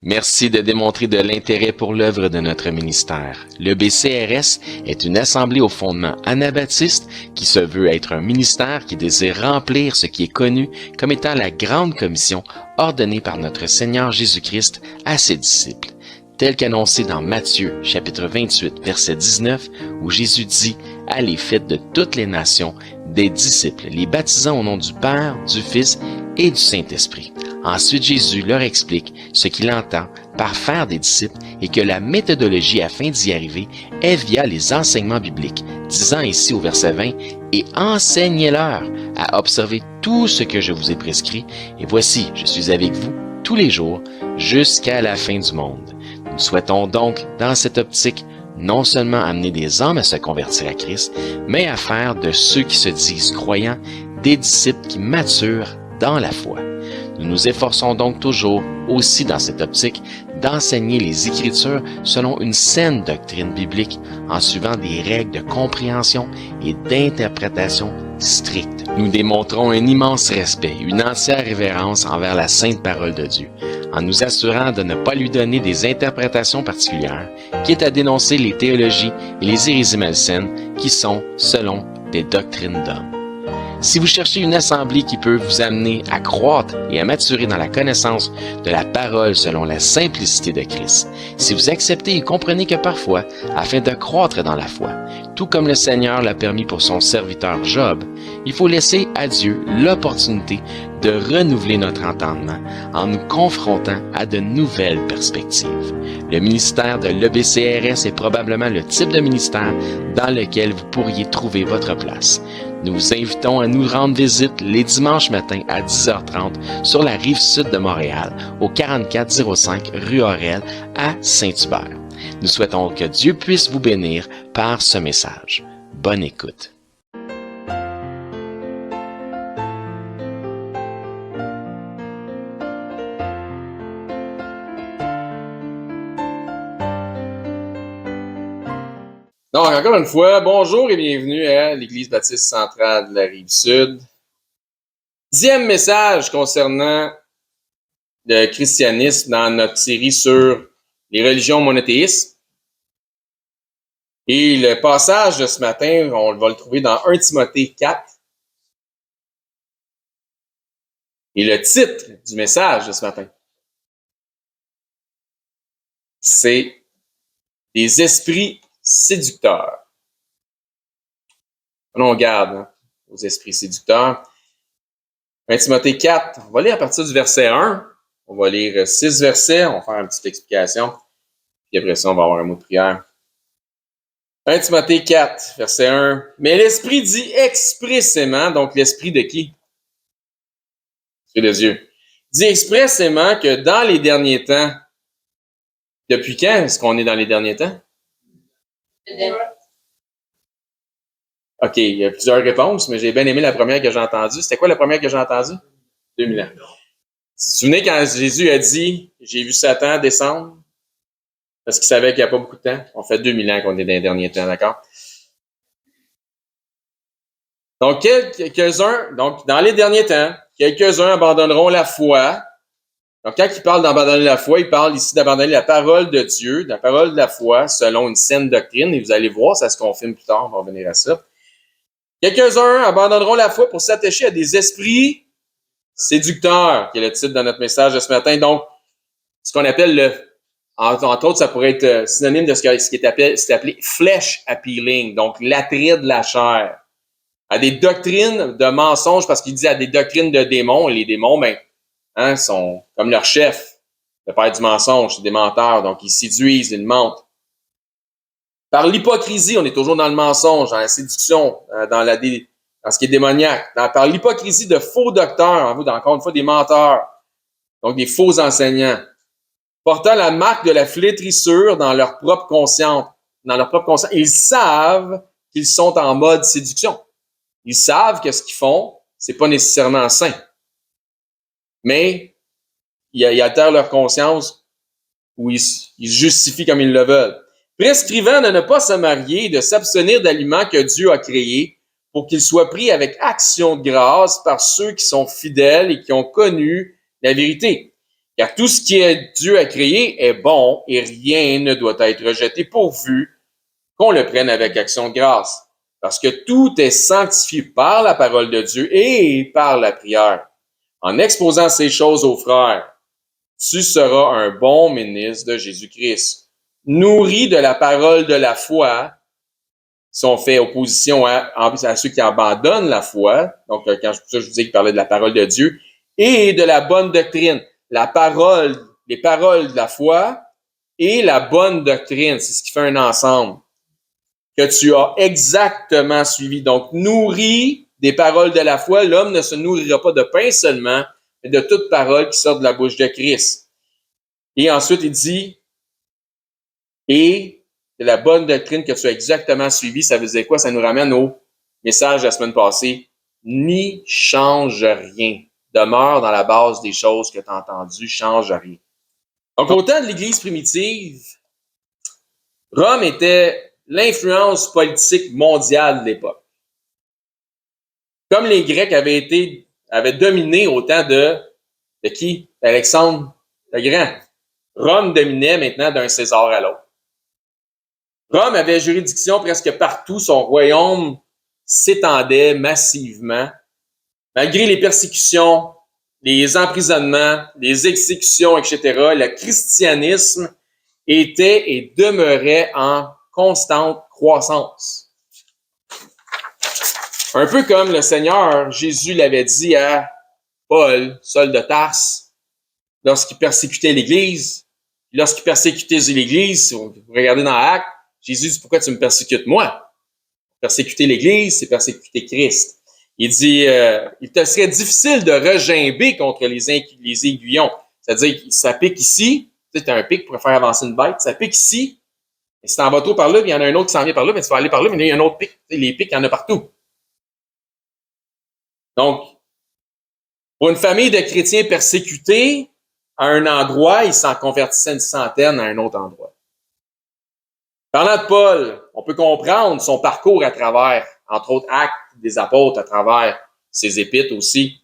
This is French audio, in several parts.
Merci de démontrer de l'intérêt pour l'œuvre de notre ministère. Le BCRS est une assemblée au fondement anabaptiste qui se veut être un ministère qui désire remplir ce qui est connu comme étant la grande commission ordonnée par notre Seigneur Jésus-Christ à ses disciples, tel qu'annoncé dans Matthieu chapitre 28 verset 19 où Jésus dit « Allez, faites de toutes les nations des disciples, les baptisant au nom du Père, du Fils et du Saint-Esprit. » Ensuite, Jésus leur explique ce qu'il entend par faire des disciples et que la méthodologie afin d'y arriver est via les enseignements bibliques, disant ici au verset 20 « Et enseignez-leur à observer tout ce que je vous ai prescrit, et voici, je suis avec vous tous les jours jusqu'à la fin du monde. » Nous souhaitons donc, dans cette optique, non seulement amener des hommes à se convertir à Christ, mais à faire de ceux qui se disent croyants des disciples qui maturent dans la foi. Nous nous efforçons donc toujours, aussi dans cette optique, d'enseigner les Écritures selon une saine doctrine biblique en suivant des règles de compréhension et d'interprétation strictes. Nous démontrons un immense respect, une entière révérence envers la sainte parole de Dieu, en nous assurant de ne pas lui donner des interprétations particulières, quitte à dénoncer les théologies et les hérésies malsaines qui sont, selon, des doctrines d'hommes. Si vous cherchez une assemblée qui peut vous amener à croître et à maturer dans la connaissance de la parole selon la simplicité de Christ, si vous acceptez et comprenez que parfois, afin de croître dans la foi, tout comme le Seigneur l'a permis pour son serviteur Job, il faut laisser à Dieu l'opportunité de renouveler notre entendement en nous confrontant à de nouvelles perspectives. Le ministère de l'EBCRS est probablement le type de ministère dans lequel vous pourriez trouver votre place. Nous vous invitons à nous rendre visite les dimanches matins à 10h30 sur la rive sud de Montréal, au 4405 rue Aurel à Saint-Hubert. Nous souhaitons que Dieu puisse vous bénir par ce message. Bonne écoute. Donc, encore une fois, bonjour et bienvenue à l'Église baptiste centrale de la Rive-Sud. 10e message concernant le christianisme dans notre série sur les religions monothéistes. Et le passage de ce matin, on va le trouver dans 1 Timothée 4. Et le titre du message de ce matin, c'est « Des esprits séducteurs ». On garde aux esprits séducteurs. 1 Timothée 4, on va lire à partir du verset 1. On va lire 6 versets, on va faire une petite explication. Puis après ça, on va avoir un mot de prière. 1 Timothée 4, verset 1. « Mais l'Esprit dit expressément », donc l'Esprit de qui? L'Esprit de Dieu. « Dit expressément que dans les derniers temps », depuis quand est-ce qu'on est dans les derniers temps? OK, il y a plusieurs réponses, mais j'ai bien aimé la première que j'ai entendue. C'était quoi la première que j'ai entendue? 2000 ans. Vous vous souvenez quand Jésus a dit « J'ai vu Satan descendre » parce qu'il savait qu'il n'y a pas beaucoup de temps. On fait 2000 ans qu'on est dans les derniers temps, d'accord? Donc, donc dans les derniers temps, quelques-uns abandonneront la foi. Donc, quand il parle d'abandonner la foi, il parle ici d'abandonner la parole de Dieu, la parole de la foi, selon une saine doctrine. Et vous allez voir, ça se confirme plus tard, on va revenir à ça. Quelques-uns abandonneront la foi pour s'attacher à des esprits séducteurs, qui est le titre de notre message de ce matin. Donc, ce qu'on appelle entre autres, ça pourrait être synonyme de ce qui est appelé flesh appealing, donc l'attrait de la chair. À des doctrines de mensonges, parce qu'il dit à des doctrines de démons, et les démons, sont comme leur chef, le père du mensonge, c'est des menteurs, donc ils séduisent, ils mentent. Par l'hypocrisie, on est toujours dans le mensonge, dans la séduction, dans ce qui est démoniaque. Par l'hypocrisie de faux docteurs, encore une fois des menteurs, donc des faux enseignants, portant la marque de la flétrissure dans leur propre conscience. Ils savent qu'ils sont en mode séduction. Ils savent que ce qu'ils font, c'est pas nécessairement sain. Mais ils altèrent leur conscience ou ils justifient comme ils le veulent. Prescrivant de ne pas se marier et de s'abstenir d'aliments que Dieu a créés pour qu'ils soient pris avec action de grâce par ceux qui sont fidèles et qui ont connu la vérité. Car tout ce qui est Dieu a créé est bon et rien ne doit être rejeté pourvu qu'on le prenne avec action de grâce. Parce que tout est sanctifié par la parole de Dieu et par la prière. En exposant ces choses aux frères, tu seras un bon ministre de Jésus-Christ, nourri de la parole de la foi. Si on fait opposition à ceux qui abandonnent la foi, donc quand je vous dis qu'il parlait de la parole de Dieu, et de la bonne doctrine. La parole, les paroles de la foi et la bonne doctrine, c'est ce qui fait un ensemble que tu as exactement suivi. Donc, nourri des paroles de la foi, l'homme ne se nourrira pas de pain seulement, mais de toute parole qui sort de la bouche de Christ. Et ensuite, il dit, et de la bonne doctrine que tu as exactement suivi, ça veut dire quoi? Ça nous ramène au message de la semaine passée. N'y change rien. Demeure dans la base des choses que tu as entendues, change rien. Donc, au temps de l'Église primitive, Rome était l'influence politique mondiale de l'époque. Comme les Grecs avaient dominé au temps de qui? Alexandre le Grand. Rome dominait maintenant d'un César à l'autre. Rome avait juridiction presque partout. Son royaume s'étendait massivement. Malgré les persécutions, les emprisonnements, les exécutions, etc., le christianisme était et demeurait en constante croissance. Un peu comme le Seigneur Jésus l'avait dit à Paul, Saul de Tarse, lorsqu'il persécutait l'Église. Lorsqu'il persécutait l'Église, si vous regardez dans Actes, Jésus dit, pourquoi tu me persécutes moi? Persécuter l'Église, c'est persécuter Christ. Il dit, il te serait difficile de regimber contre les aiguillons. C'est-à-dire, ça pique ici, tu sais, tu as un pic pour faire avancer une bête, ça pique ici, et si tu en vas trop par là, puis il y en a un autre qui s'en vient par là, mais tu vas aller par là, mais il y a un autre pic. Tu sais, les pics, il y en a partout. Donc, pour une famille de chrétiens persécutés à un endroit, ils s'en convertissaient une centaine à un autre endroit. Parlant de Paul, on peut comprendre son parcours à travers, entre autres, Actes des apôtres, à travers ses épîtres aussi.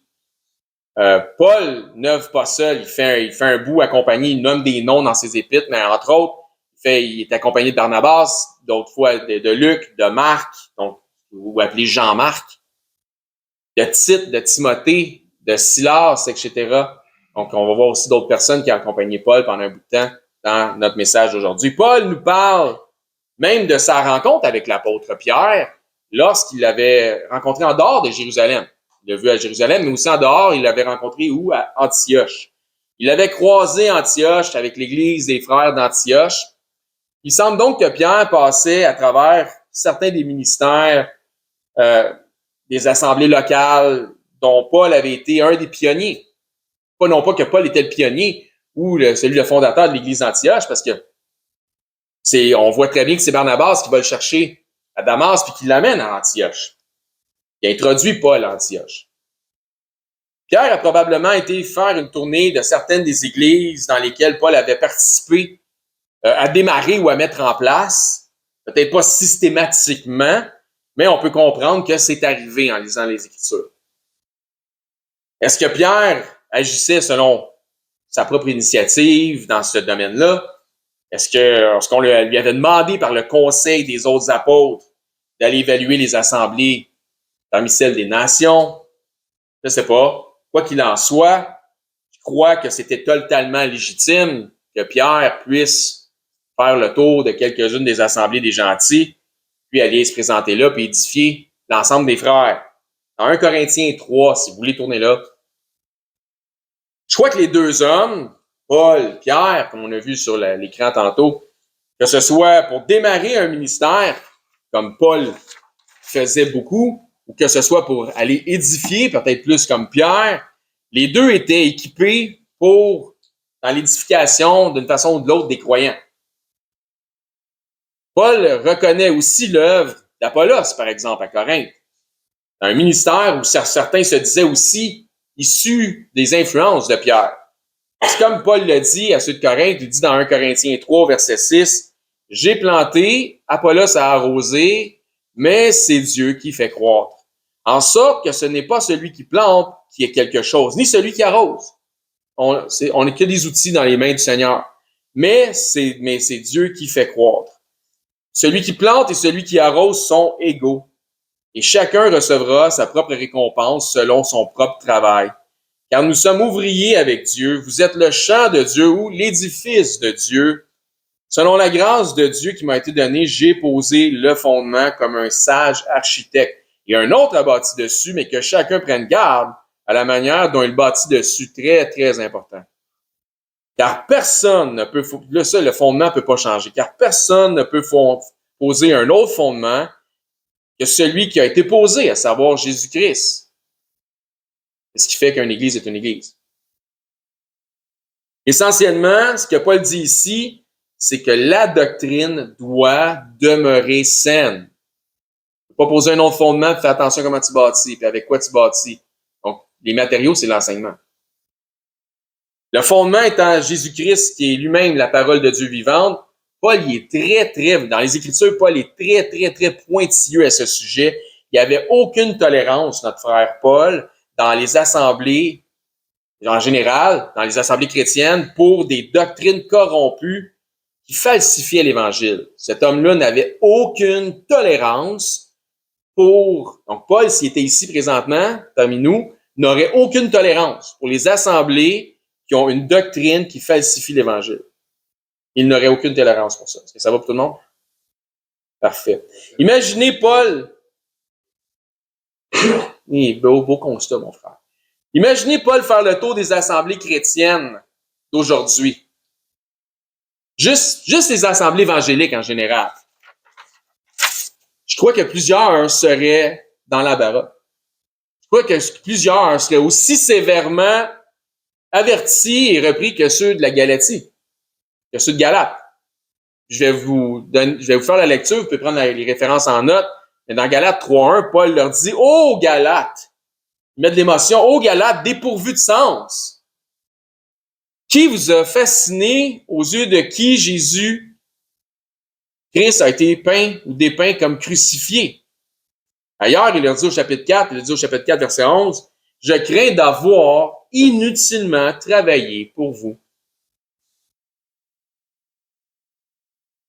Paul n'œuvre pas seul, il fait un bout accompagné, il nomme des noms dans ses épîtres, mais entre autres, il est accompagné de Barnabas, d'autres fois de Luc, de Marc, donc, ou appelé Jean-Marc, de Tite, de Timothée, de Silas, etc. Donc, on va voir aussi d'autres personnes qui ont accompagné Paul pendant un bout de temps dans notre message d'aujourd'hui. Paul nous parle même de sa rencontre avec l'apôtre Pierre lorsqu'il l'avait rencontré en dehors de Jérusalem. Il l'a vu à Jérusalem, mais aussi en dehors, il l'avait rencontré où? À Antioche. Il avait croisé Antioche avec l'église des frères d'Antioche. Il semble donc que Pierre passait à travers certains des ministères des assemblées locales dont Paul avait été un des pionniers. Pas non pas que Paul était le pionnier ou celui le fondateur de l'église d'Antioche, parce que on voit très bien que c'est Barnabas qui va le chercher à Damas puis qui l'amène à Antioche. Il a introduit Paul à Antioche. Pierre a probablement été faire une tournée de certaines des églises dans lesquelles Paul avait participé à démarrer ou à mettre en place, peut-être pas systématiquement, mais on peut comprendre que c'est arrivé en lisant les Écritures. Est-ce que Pierre agissait selon sa propre initiative dans ce domaine-là? Est-ce que lorsqu'on lui avait demandé par le conseil des autres apôtres d'aller évaluer les assemblées parmi celles des nations? Je ne sais pas. Quoi qu'il en soit, je crois que c'était totalement légitime que Pierre puisse faire le tour de quelques-unes des assemblées des gentils, puis aller se présenter là, puis édifier l'ensemble des frères. Dans 1 Corinthiens 3, si vous voulez tourner là, je crois que les deux hommes, Paul, Pierre, comme on a vu sur l'écran tantôt, que ce soit pour démarrer un ministère, comme Paul faisait beaucoup, ou que ce soit pour aller édifier, peut-être plus comme Pierre, les deux étaient équipés dans l'édification d'une façon ou de l'autre des croyants. Paul reconnaît aussi l'œuvre d'Apollos, par exemple, à Corinthe. Un ministère où certains se disaient aussi issus des influences de Pierre. Parce que comme Paul l'a dit à ceux de Corinthe, il dit dans 1 Corinthiens 3, verset 6, « J'ai planté, Apollos a arrosé, mais c'est Dieu qui fait croître. En sorte que ce n'est pas celui qui plante qui est quelque chose, ni celui qui arrose, on n'est que des outils dans les mains du Seigneur. Mais c'est Dieu qui fait croître. Celui qui plante et celui qui arrose sont égaux. Et chacun recevra sa propre récompense selon son propre travail. Car nous sommes ouvriers avec Dieu. Vous êtes le champ de Dieu ou l'édifice de Dieu. Selon la grâce de Dieu qui m'a été donnée, j'ai posé le fondement comme un sage architecte. Et un autre a bâti dessus, mais que chacun prenne garde à la manière dont il bâtit dessus. Très, très important. Car personne ne peut, le fondement ne peut pas changer, car personne ne peut poser un autre fondement que celui qui a été posé, à savoir Jésus-Christ. C'est ce qui fait qu'une église est une église. Essentiellement, ce que Paul dit ici, c'est que la doctrine doit demeurer saine. Tu ne peux pas poser un autre fondement, fais attention à comment tu bâtis, puis avec quoi tu bâtis. Donc, les matériaux, c'est l'enseignement. Le fondement étant Jésus-Christ, qui est lui-même la parole de Dieu vivante, Paul, il est très, dans les Écritures, Paul est très pointilleux à ce sujet. Il n'y avait aucune tolérance, notre frère Paul, dans les assemblées, en général, dans les assemblées chrétiennes, pour des doctrines corrompues qui falsifiaient l'Évangile. Cet homme-là n'avait aucune tolérance pour... Donc, Paul, s'il était ici présentement, parmi nous, n'aurait aucune tolérance pour les assemblées qui ont une doctrine qui falsifie l'Évangile. Il n'aurait aucune tolérance pour ça. Est-ce que ça va pour tout le monde? Parfait. Imaginez Paul. Beau constat, mon frère. Imaginez Paul faire le tour des assemblées chrétiennes d'aujourd'hui. Juste les assemblées évangéliques en général. Je crois que plusieurs seraient dans la baraque. Je crois que plusieurs seraient aussi sévèrement avertis et repris que ceux de la Galatie, que ceux de Galate. Je vais vous faire la lecture, vous pouvez prendre les références en note. Mais dans Galates 3.1, Paul leur dit « Ô Galates », ils mettent de l'émotion, « Ô Galates, dépourvus de sens, qui vous a fasciné aux yeux de qui Jésus, Christ, a été peint ou dépeint comme crucifié. » Ailleurs, il leur dit au chapitre 4, verset 11, « Je crains d'avoir inutilement travaillé pour vous. »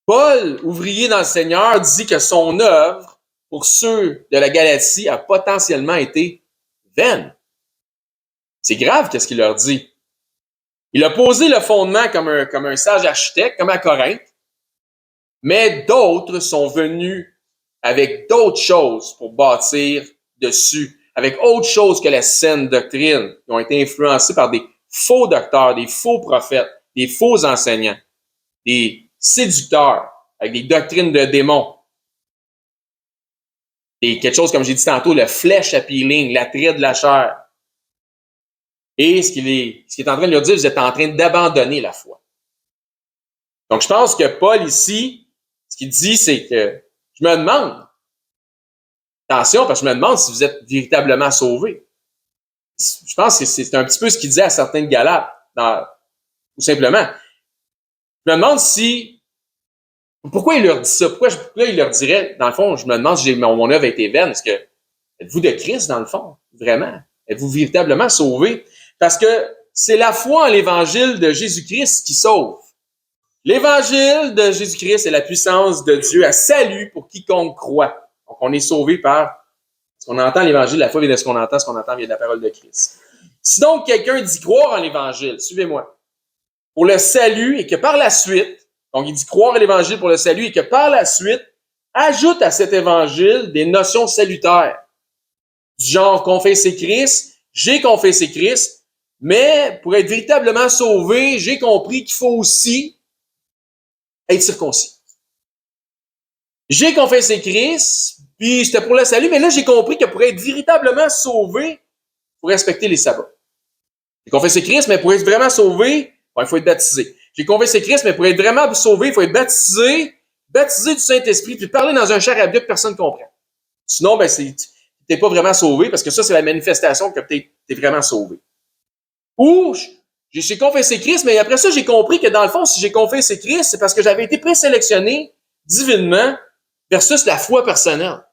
Paul, ouvrier dans le Seigneur, dit que son œuvre, pour ceux de la Galatie, a potentiellement été vaine. C'est grave qu'est-ce qu'il leur dit. Il a posé le fondement comme un sage architecte, comme à Corinthe, mais d'autres sont venus avec d'autres choses pour bâtir dessus, avec autre chose que la saine doctrine, qui ont été influencés par des faux docteurs, des faux prophètes, des faux enseignants, des séducteurs, avec des doctrines de démons. Et quelque chose, comme j'ai dit tantôt, le flesh appealing, l'attrait de la chair. Et ce qu'il est en train de leur dire, vous êtes en train d'abandonner la foi. Donc, je pense que Paul, ici, ce qu'il dit, c'est que je me demande, attention, parce que je me demande si vous êtes véritablement sauvés. Je pense que c'est un petit peu ce qu'il disait à certains de Galates, tout simplement. Je me demande pourquoi il leur dit ça? Pourquoi il leur dirait, dans le fond, je me demande si mon œuvre a été vaine. Est-ce que êtes-vous de Christ, dans le fond? Vraiment? Êtes-vous véritablement sauvés? Parce que c'est la foi en l'Évangile de Jésus-Christ qui sauve. L'Évangile de Jésus-Christ est la puissance de Dieu à salut pour quiconque croit. Donc, on est sauvé par ce qu'on entend l'Évangile. La foi vient de ce qu'on entend vient de la parole de Christ. Si donc quelqu'un dit croire en l'Évangile, suivez-moi, pour le salut et que par la suite, donc il dit croire à l'Évangile pour le salut et que par la suite, ajoute à cet Évangile des notions salutaires. Du genre, confesser Christ, j'ai confessé Christ, mais pour être véritablement sauvé, j'ai compris qu'il faut aussi être circoncis. J'ai confessé Christ, puis c'était pour le salut, mais là, j'ai compris que pour être véritablement sauvé, il faut respecter les sabbats. J'ai confessé Christ, mais pour être vraiment sauvé, il faut être baptisé. J'ai confessé Christ, mais pour être vraiment sauvé, il faut être baptisé du Saint-Esprit, puis parler dans un charabia que personne ne comprend. Sinon, t'es pas vraiment sauvé, parce que ça, c'est la manifestation que t'es vraiment sauvé. Ou, j'ai confessé Christ, mais après ça, j'ai compris que dans le fond, si j'ai confessé Christ, c'est parce que j'avais été présélectionné divinement versus la foi personnelle.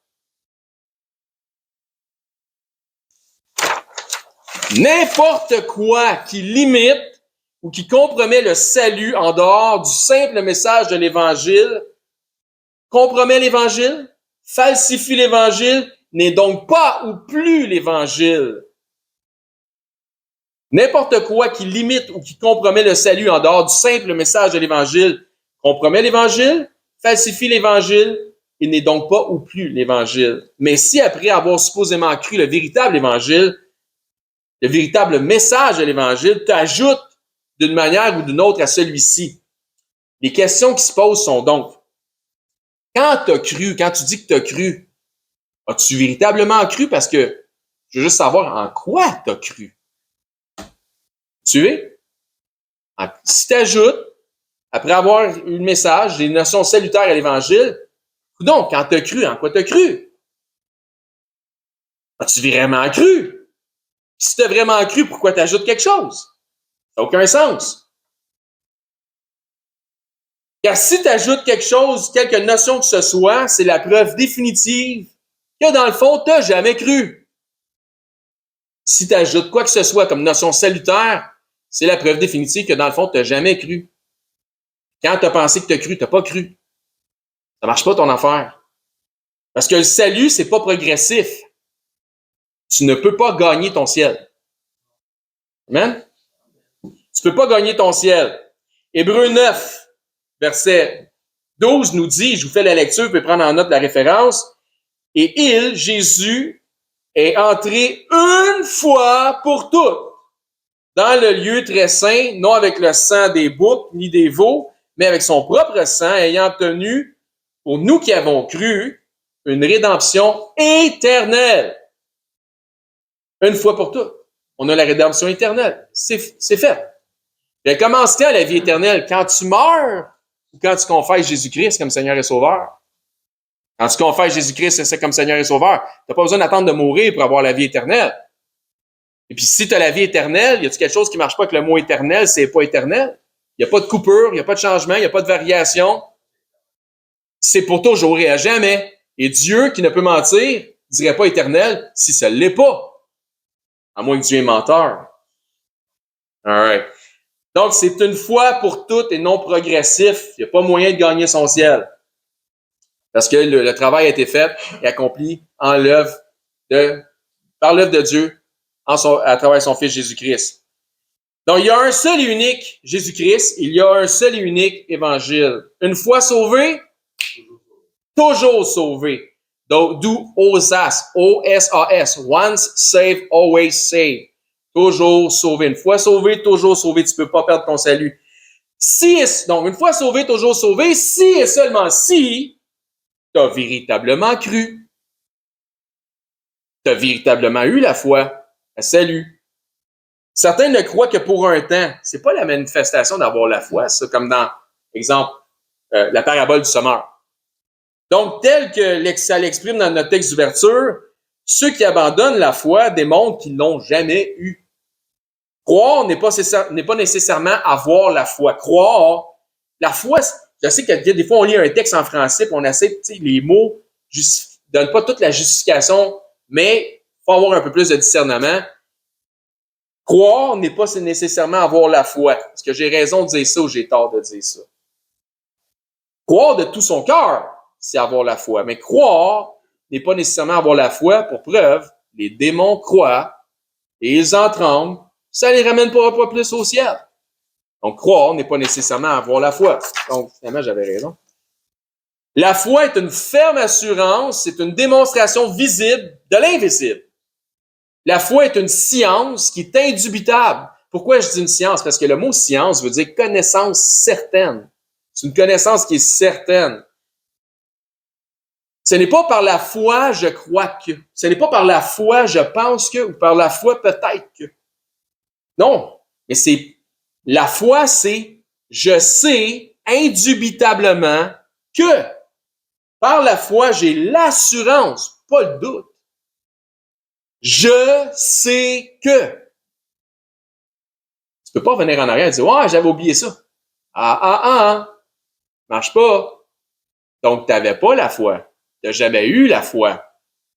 N'importe quoi qui limite ou qui compromet le salut en dehors du simple message de l'Évangile, compromet l'Évangile, falsifie l'Évangile, n'est donc pas ou plus l'Évangile. N'importe quoi qui limite ou qui compromet le salut en dehors du simple message de l'Évangile, compromet l'Évangile, falsifie l'Évangile, il n'est donc pas ou plus l'Évangile. Mais si après avoir supposément cru le véritable Évangile, le véritable message de l'Évangile t'ajoute d'une manière ou d'une autre à celui-ci, les questions qui se posent sont donc, quand tu as cru, quand tu dis que tu as cru, as-tu véritablement cru? Parce que je veux juste savoir en quoi tu as cru. Tu es? Si tu ajoutes, après avoir eu le message, des notions salutaires à l'Évangile, donc, quand tu as cru, en quoi tu as cru? As-tu vraiment cru? Si tu as vraiment cru, pourquoi tu ajoutes quelque chose? Ça n'a aucun sens. Car si tu ajoutes quelque chose, quelque notion que ce soit, c'est la preuve définitive que dans le fond, tu n'as jamais cru. Si tu ajoutes quoi que ce soit comme notion salutaire, c'est la preuve définitive que dans le fond, tu n'as jamais cru. Quand tu as pensé que tu as cru, tu n'as pas cru. Ça ne marche pas ton affaire. Parce que le salut, c'est pas progressif. Tu ne peux pas gagner ton ciel. Amen? Tu peux pas gagner ton ciel. Hébreux 9, verset 12 nous dit, je vous fais la lecture, vous pouvez prendre en note la référence, et il, Jésus, est entré une fois pour toutes dans le lieu très saint, non avec le sang des boucs ni des veaux, mais avec son propre sang, ayant obtenu, pour nous qui avons cru, une rédemption éternelle. Une fois pour toutes. On a la rédemption éternelle. C'est fait. Elle commence quand la vie éternelle? Quand tu meurs ou quand tu confesses Jésus-Christ comme Seigneur et Sauveur? Quand tu confesses Jésus-Christ comme Seigneur et Sauveur, tu n'as pas besoin d'attendre de mourir pour avoir la vie éternelle. Et puis si tu as la vie éternelle, y a-t-il quelque chose qui ne marche pas avec le mot éternel? C'est pas éternel. Il n'y a pas de coupure, il n'y a pas de changement, il n'y a pas de variation. C'est pour toujours et à jamais. Et Dieu, qui ne peut mentir, ne dirait pas éternel si ça ne l'est pas. À moins que Dieu est menteur. All right. Donc, c'est une fois pour toutes et non progressif. Il n'y a pas moyen de gagner son ciel. Parce que le travail a été fait et accompli en l'œuvre par l'œuvre de Dieu à travers son Fils Jésus-Christ. Donc, il y a un seul et unique Jésus-Christ. Il y a un seul et unique Évangile. Une fois sauvé, toujours sauvé. Donc, d'où OSAS, O-S-A-S, once saved, always saved. Toujours sauvé. Une fois sauvé, toujours sauvé. Tu ne peux pas perdre ton salut. Donc, une fois sauvé, toujours sauvé, si et seulement si tu as véritablement cru. Tu as véritablement eu la foi. Un salut. Certains ne croient que pour un temps. C'est pas la manifestation d'avoir la foi, ça, comme dans, exemple, la parabole du semeur. Donc, tel que ça l'exprime dans notre texte d'ouverture, ceux qui abandonnent la foi démontrent qu'ils n'ont jamais eu. Croire n'est pas nécessairement avoir la foi. Croire, la foi, je sais que des fois on lit un texte en français et on essaie, les mots ne donnent pas toute la justification, mais il faut avoir un peu plus de discernement. Croire n'est pas nécessairement avoir la foi. Est-ce que j'ai raison de dire ça ou j'ai tort de dire ça? Croire de tout son cœur, c'est avoir la foi. Mais croire n'est pas nécessairement avoir la foi. Pour preuve, les démons croient et ils en tremblent. Ça ne les ramène pas plus au ciel. Donc, croire n'est pas nécessairement avoir la foi. Donc, finalement, j'avais raison. La foi est une ferme assurance, c'est une démonstration visible de l'invisible. La foi est une science qui est indubitable. Pourquoi je dis une science? Parce que le mot science veut dire connaissance certaine. C'est une connaissance qui est certaine. Ce n'est pas par la foi je crois que. Ce n'est pas par la foi je pense que ou par la foi peut-être que. Non, mais c'est la foi, c'est je sais indubitablement que par la foi, j'ai l'assurance, pas le doute. Je sais que. Tu peux pas venir en arrière et dire ouais, j'avais oublié ça. Marche pas. Donc, tu n'avais pas la foi. Tu n'as jamais eu la foi.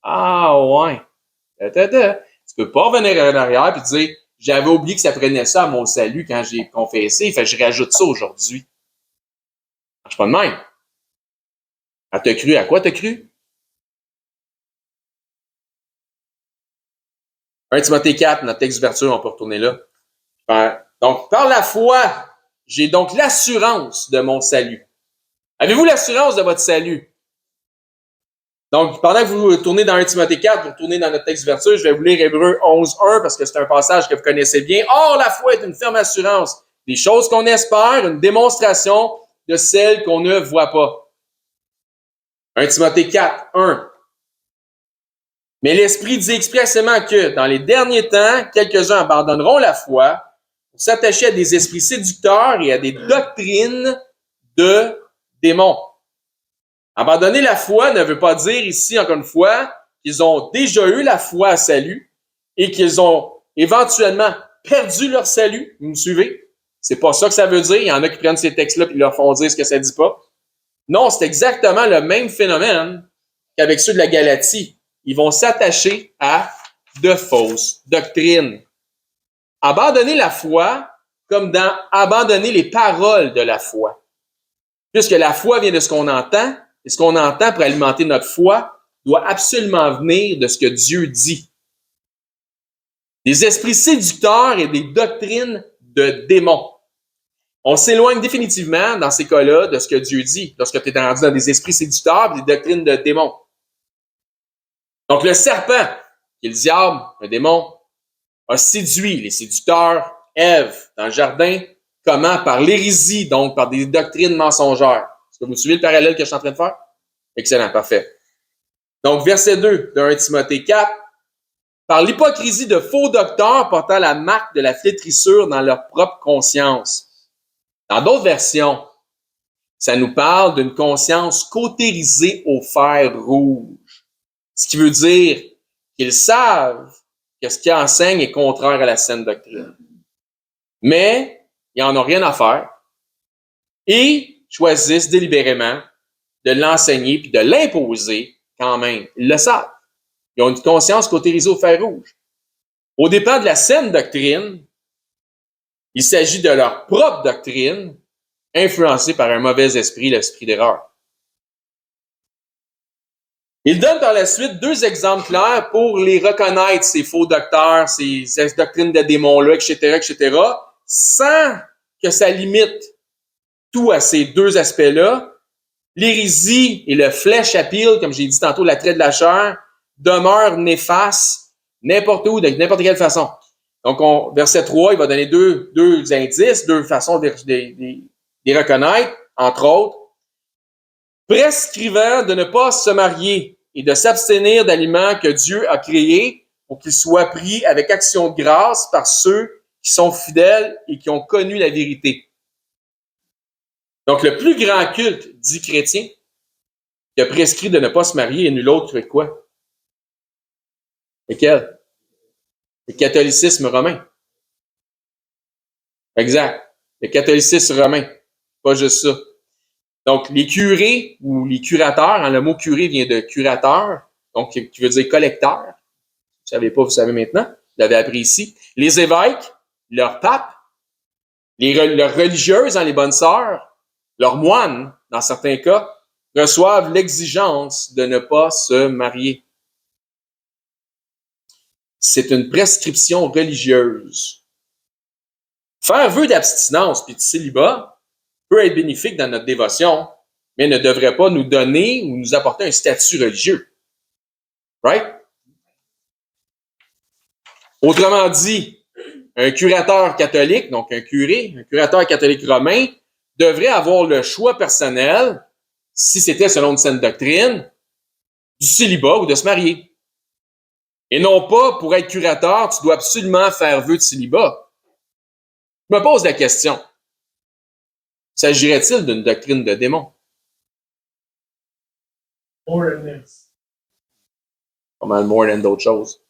Ah, ouais. Tu peux pas revenir en arrière et dire, j'avais oublié que ça prenait ça à mon salut quand j'ai confessé, fait que je rajoute ça aujourd'hui. Ça marche pas de même. Ah, t'as cru, à quoi t'as cru? 1 Timothée 4, notre texte d'ouverture, on peut retourner là. Donc, par la foi, j'ai donc l'assurance de mon salut. Avez-vous l'assurance de votre salut? Donc, pendant que vous tournez dans 1 Timothée 4, vous retournez dans notre texte d'ouverture, je vais vous lire Hébreux 11.1 parce que c'est un passage que vous connaissez bien. Or, la foi est une ferme assurance des choses qu'on espère, une démonstration de celles qu'on ne voit pas. 1 Timothée 4.1. Mais l'Esprit dit expressément que dans les derniers temps, quelques-uns abandonneront la foi pour s'attacher à des esprits séducteurs et à des doctrines de démons. Abandonner la foi ne veut pas dire ici, encore une fois, qu'ils ont déjà eu la foi à salut et qu'ils ont éventuellement perdu leur salut. Vous me suivez? C'est pas ça que ça veut dire. Il y en a qui prennent ces textes-là et leur font dire ce que ça dit pas. Non, c'est exactement le même phénomène qu'avec ceux de la Galatie. Ils vont s'attacher à de fausses doctrines. Abandonner la foi comme dans abandonner les paroles de la foi. Puisque la foi vient de ce qu'on entend, et ce qu'on entend pour alimenter notre foi doit absolument venir de ce que Dieu dit. Des esprits séducteurs et des doctrines de démons. On s'éloigne définitivement, dans ces cas-là, de ce que Dieu dit, lorsque tu es rendu dans des esprits séducteurs et des doctrines de démons. Donc, le serpent, qui est le diable, un démon, a séduit les séducteurs, Ève, dans le jardin. Comment? Par l'hérésie, donc par des doctrines mensongères. Est-ce que vous suivez le parallèle que je suis en train de faire? Excellent, parfait. Donc, verset 2 de 1 Timothée 4. Par l'hypocrisie de faux docteurs portant la marque de la flétrissure dans leur propre conscience. Dans d'autres versions, ça nous parle d'une conscience cautérisée au fer rouge. Ce qui veut dire qu'ils savent que ce qu'ils enseignent est contraire à la saine doctrine. Mais ils n'en ont rien à faire et choisissent délibérément de l'enseigner puis de l'imposer quand même. Ils le savent. Ils ont une conscience cautérisée au fer rouge. Au dépend de la saine doctrine, il s'agit de leur propre doctrine influencée par un mauvais esprit, l'esprit d'erreur. Il donne par la suite 2 exemples clairs pour les reconnaître, ces faux docteurs, ces doctrines de démons-là, etc., sans que ça limite tout à ces 2 aspects-là. L'hérésie et le flesh appeal, comme j'ai dit tantôt, l'attrait de la chair, demeurent néfastes n'importe où, de n'importe quelle façon. Donc, verset 3, il va donner deux indices, 2 façons de les reconnaître, entre autres. Prescrivant de ne pas se marier et de s'abstenir d'aliments que Dieu a créés pour qu'ils soient pris avec action de grâce par ceux qui sont fidèles et qui ont connu la vérité. Donc, le plus grand culte dit chrétien qui a prescrit de ne pas se marier est nul autre que quoi? Lequel? Le catholicisme romain. Exact. Le catholicisme romain. Pas juste ça. Donc, les curés ou les curateurs, hein, le mot curé vient de curateur, donc qui veut dire collecteur. Vous ne savez pas, vous savez maintenant. Vous l'avez appris ici. Les évêques, leurs papes, leurs religieuses, hein, les bonnes sœurs, leurs moines, dans certains cas, reçoivent l'exigence de ne pas se marier. C'est une prescription religieuse. Faire vœu d'abstinence puis de célibat peut être bénéfique dans notre dévotion, mais ne devrait pas nous donner ou nous apporter un statut religieux. Right? Autrement dit, un curateur catholique, donc un curé, un curateur catholique romain, devrait avoir le choix personnel, si c'était selon une saine doctrine, du célibat ou de se marier. Et non pas, pour être curateur, tu dois absolument faire vœu de célibat. Je me pose la question. S'agirait-il d'une doctrine de démon? More than this. Pas mal more than d'autres choses.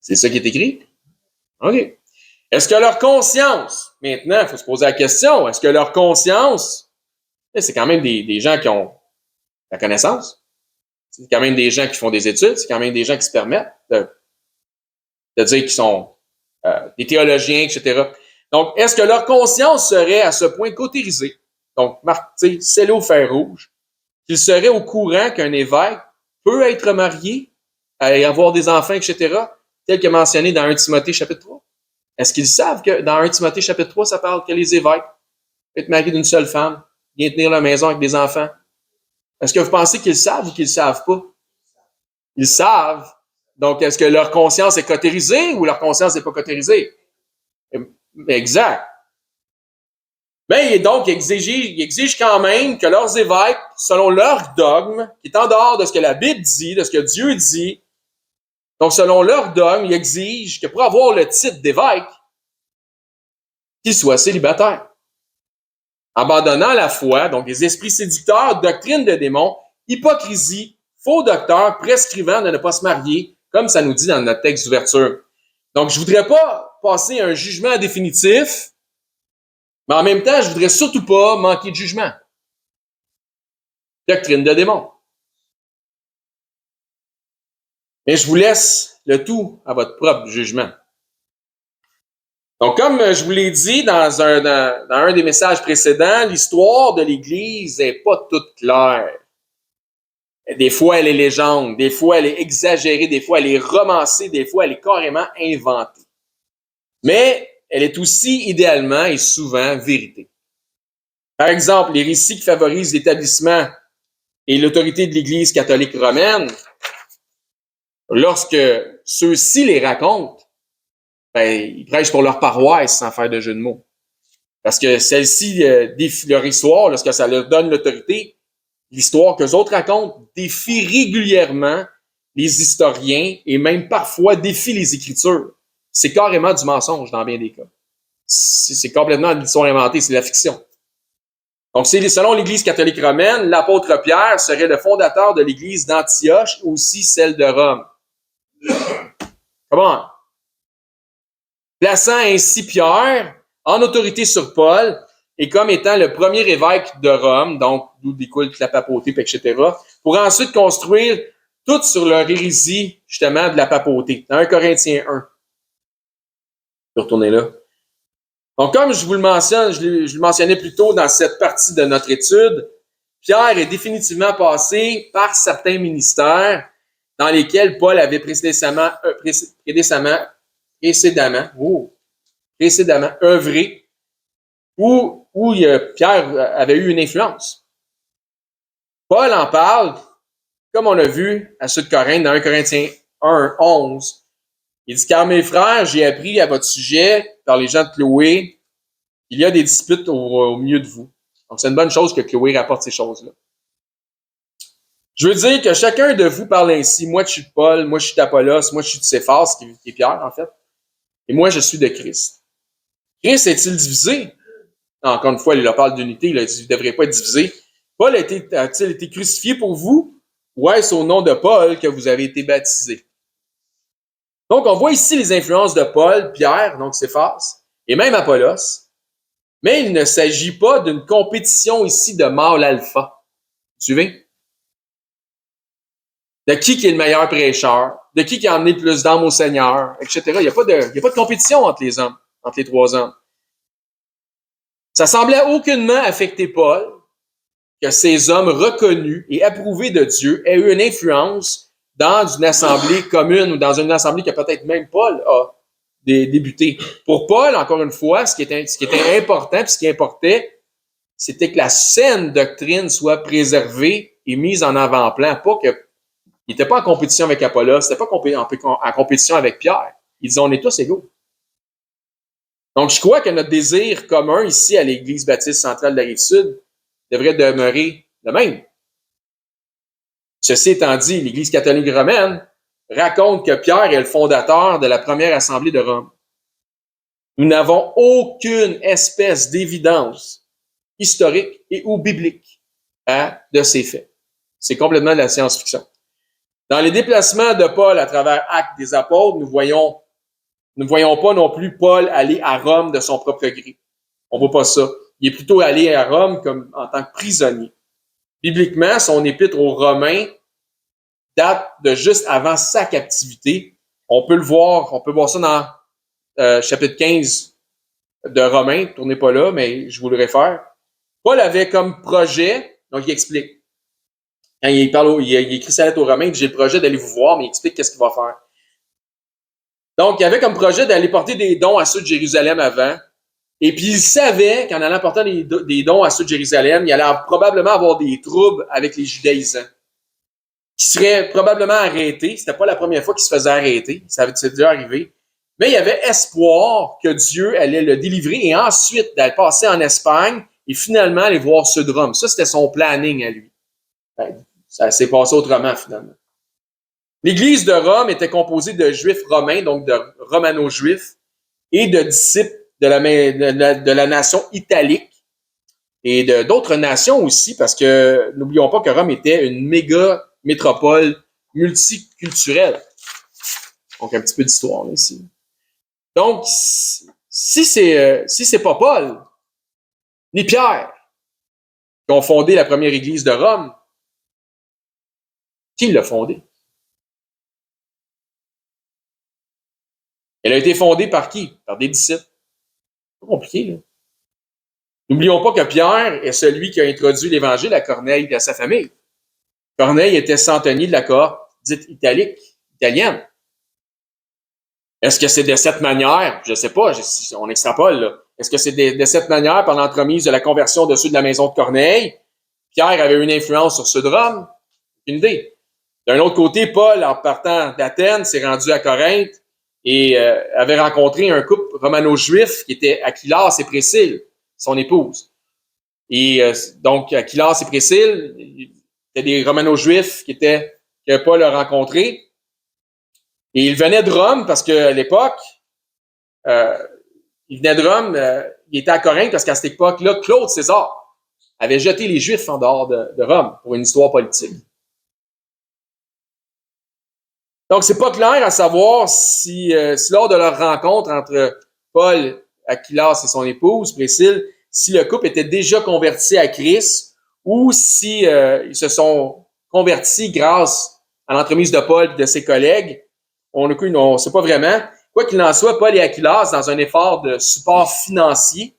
C'est ça qui est écrit? OK. Est-ce que leur conscience, maintenant, il faut se poser la question, est-ce que leur conscience, c'est quand même des gens qui ont la connaissance, C'est quand même des gens qui font des études, c'est quand même des gens qui se permettent de dire qu'ils sont des théologiens, etc. Donc, est-ce que leur conscience serait à ce point cautérisée, donc scellée au fer rouge, qu'ils seraient au courant qu'un évêque peut être marié, avoir des enfants, etc., tel que mentionné dans 1 Timothée chapitre 3? Est-ce qu'ils savent que dans 1 Timothée chapitre 3, ça parle que les évêques peuvent être mariés d'une seule femme, bien tenir la maison avec des enfants? Est-ce que vous pensez qu'ils savent ou qu'ils ne savent pas? Ils savent. Donc, est-ce que leur conscience est cautérisée ou leur conscience n'est pas cautérisée? Exact. Mais donc, ils exigent quand même que leurs évêques, selon leur dogme, qui est en dehors de ce que la Bible dit, de ce que Dieu dit, donc selon leur dogme, ils exigent que pour avoir le titre d'évêque, qu'ils soient célibataires. Abandonnant la foi, donc les esprits séducteurs, doctrine de démons, hypocrisie, faux docteurs, prescrivant de ne pas se marier, comme ça nous dit dans notre texte d'ouverture. Donc, je voudrais pas passer un jugement définitif, mais en même temps, je voudrais surtout pas manquer de jugement. Doctrine de démons. Mais je vous laisse le tout à votre propre jugement. Donc, comme je vous l'ai dit dans un des messages précédents, l'histoire de l'Église n'est pas toute claire. Des fois, elle est légende, des fois, elle est exagérée, des fois, elle est romancée, des fois, elle est carrément inventée. Mais elle est aussi idéalement et souvent vérité. Par exemple, les récits qui favorisent l'établissement et l'autorité de l'Église catholique romaine, lorsque ceux-ci les racontent, ils prêchent pour leur paroisse sans faire de jeu de mots. Parce que celle-ci, leur histoire, lorsque ça leur donne l'autorité, l'histoire qu'eux autres racontent défie régulièrement les historiens et même parfois défie les Écritures. C'est carrément du mensonge dans bien des cas. C'est complètement de l'histoire inventée, c'est de la fiction. Donc, selon l'Église catholique romaine, l'apôtre Pierre serait le fondateur de l'Église d'Antioche, aussi celle de Rome. Comment? Plaçant ainsi Pierre en autorité sur Paul et comme étant le premier évêque de Rome, donc d'où découle la papauté, etc., pour ensuite construire tout sur leur hérésie, justement, de la papauté. Dans 1 Corinthiens 1. Je vais retourner là. Donc, comme je vous le mentionne, je le mentionnais plus tôt dans cette partie de notre étude, Pierre est définitivement passé par certains ministères dans lesquels Paul avait précédemment œuvré, où Pierre avait eu une influence. Paul en parle, comme on l'a vu à ceux de Corinthe, dans 1 Corinthiens 1, 11. Il dit, car mes frères, j'ai appris à votre sujet, par les gens de Chloé, il y a des disputes au milieu de vous. Donc, c'est une bonne chose que Chloé rapporte ces choses-là. Je veux dire que chacun de vous parle ainsi. Moi, je suis de Paul, moi, je suis d'Apollos, moi, je suis de Céphas, qui est Pierre, en fait. Et moi, je suis de Christ. Christ est-il divisé? Encore une fois, il parle d'unité, il a dit, vous ne devriez pas être divisé. Paul a-t-il été crucifié pour vous? Ou est-ce au nom de Paul que vous avez été baptisé? Donc, on voit ici les influences de Paul, Pierre, donc Céphas, et même Apollos. Mais il ne s'agit pas d'une compétition ici de mâle alpha. Vous suivez? De qui est le meilleur prêcheur, de qui a emmené le plus d'âmes au Seigneur, etc. Il n'y a pas de compétition entre les hommes, entre les trois hommes. Ça semblait aucunement affecter Paul que ces hommes reconnus et approuvés de Dieu aient eu une influence dans une assemblée commune ou dans une assemblée que peut-être même Paul a débuté. Pour Paul, encore une fois, ce qui était important, puis ce qui importait, c'était que la saine doctrine soit préservée et mise en avant-plan. Pas que, il n'était pas en compétition avec Apollos, il n'était pas en compétition avec Pierre. Il disait, on est tous égaux. Donc, je crois que notre désir commun ici à l'Église baptiste centrale de la Rive-Sud devrait demeurer le même. Ceci étant dit, l'Église catholique romaine raconte que Pierre est le fondateur de la première assemblée de Rome. Nous n'avons aucune espèce d'évidence historique et ou biblique de ces faits. C'est complètement de la science-fiction. Dans les déplacements de Paul à travers Actes des Apôtres, nous ne voyons pas non plus Paul aller à Rome de son propre gré. On ne voit pas ça. Il est plutôt allé à Rome comme en tant que prisonnier. Bibliquement, son épître aux Romains date de juste avant sa captivité. On peut voir ça dans chapitre 15 de Romains. Tournez pas là, mais je vous le réfère. Paul avait comme projet, donc il explique. Quand il écrit sa lettre aux Romains, il dit, j'ai le projet d'aller vous voir, mais il explique qu'est-ce qu'il va faire. Donc, il avait comme projet d'aller porter des dons à ceux de Jérusalem avant. Et puis, il savait qu'en allant porter des dons à ceux de Jérusalem, il allait probablement avoir des troubles avec les judaïsants, qui seraient probablement arrêtés. C'était pas la première fois qu'il se faisait arrêter. Ça avait déjà arrivé. Mais il y avait espoir que Dieu allait le délivrer et ensuite d'aller passer en Espagne et finalement aller voir ceux de Rome. Ça, c'était son planning à lui. Ça s'est passé autrement, finalement. L'Église de Rome était composée de Juifs romains, donc de romano-juifs, et de disciples de la nation italique et d'autres nations aussi, parce que n'oublions pas que Rome était une méga métropole multiculturelle. Donc, un petit peu d'histoire là, ici. Donc, si c'est pas Paul, ni Pierre, qui ont fondé la première Église de Rome, qui l'a fondée? Elle a été fondée par qui? Par des disciples. C'est pas compliqué, là. N'oublions pas que Pierre est celui qui a introduit l'Évangile à Corneille et à sa famille. Corneille était centenier de la cohorte dite italienne. Est-ce que c'est de cette manière, je ne sais pas, on extrapole, là. Est-ce que c'est de cette manière, par l'entremise de la conversion de ceux de la maison de Corneille, Pierre avait une influence sur ceux de Rome? Une idée. D'un autre côté, Paul, en partant d'Athènes, s'est rendu à Corinthe et avait rencontré un couple romano-juif qui était Aquilas et Priscille, son épouse. Et donc, Aquilas et Priscille, c'était des romano-juifs que Paul a rencontrés. Et il venait de Rome parce qu'à l'époque, il venait de Rome, il était à Corinthe parce qu'à cette époque-là, Claude César avait jeté les Juifs en dehors de Rome pour une histoire politique. Donc, c'est pas clair à savoir si lors de leur rencontre entre Paul, Aquilas et son épouse, Priscille, si le couple était déjà converti à Christ ou si ils se sont convertis grâce à l'entremise de Paul et de ses collègues. On ne sait pas vraiment. Quoi qu'il en soit, Paul et Aquilas, dans un effort de support financier,